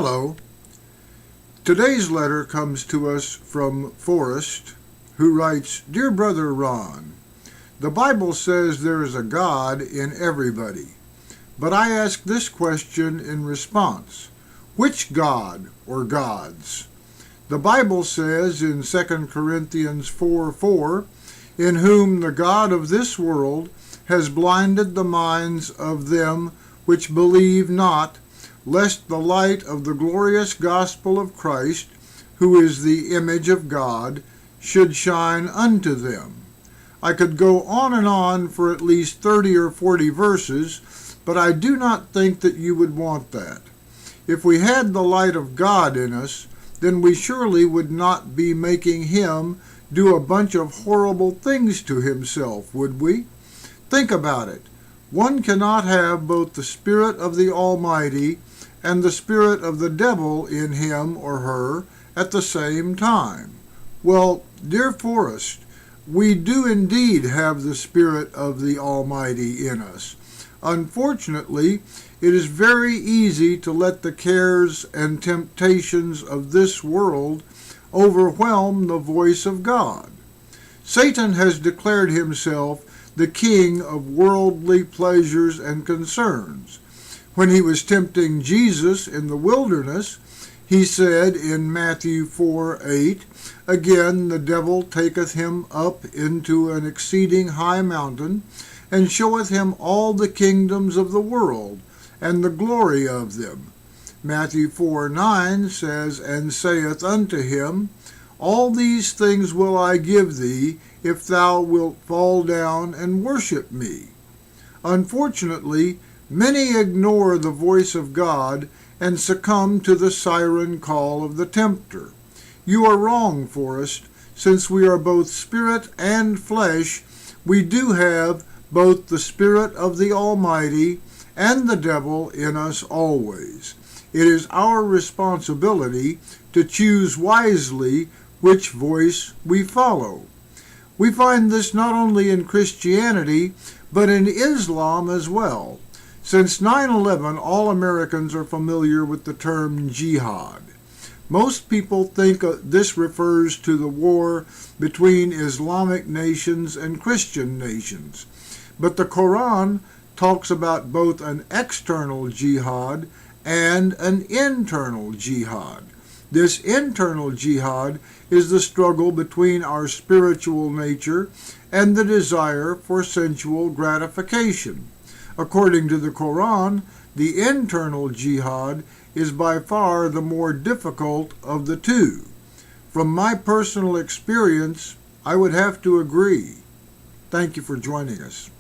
Hello. Today's letter comes to us from Forrest, who writes, Dear Brother Ron, the Bible says there is a God in everybody. But I ask this question in response. Which God or gods? The Bible says in 2 Corinthians 4:4, in whom the God of this world has blinded the minds of them which believe not, lest the light of the glorious gospel of Christ, who is the image of God, should shine unto them. I could go on and on for at least 30 or 40 verses, but I do not think that you would want that. If we had the light of God in us, then we surely would not be making him do a bunch of horrible things to himself, would we? Think about it. One cannot have both the Spirit of the Almighty and the spirit of the devil in him or her at the same time. Well, dear Forrest, we do indeed have the Spirit of the Almighty in us. Unfortunately, it is very easy to let the cares and temptations of this world overwhelm the voice of God. Satan has declared himself the king of worldly pleasures and concerns. When he was tempting Jesus in the wilderness, he said in Matthew 4:8, Again the devil taketh him up into an exceeding high mountain, and showeth him all the kingdoms of the world, and the glory of them. Matthew 4:9 says, And saith unto him, All these things will I give thee, if thou wilt fall down and worship me. Unfortunately, many ignore the voice of God and succumb to the siren call of the tempter. You are wrong, Forrest. Since we are both spirit and flesh, we do have both the Spirit of the Almighty and the devil in us always. It is our responsibility to choose wisely which voice we follow. We find this not only in Christianity, but in Islam as well. Since 9/11, all Americans are familiar with the term jihad. Most people think this refers to the war between Islamic nations and Christian nations. But the Quran talks about both an external jihad and an internal jihad. This internal jihad is the struggle between our spiritual nature and the desire for sensual gratification. According to the Quran, the internal jihad is by far the more difficult of the two. From my personal experience, I would have to agree. Thank you for joining us.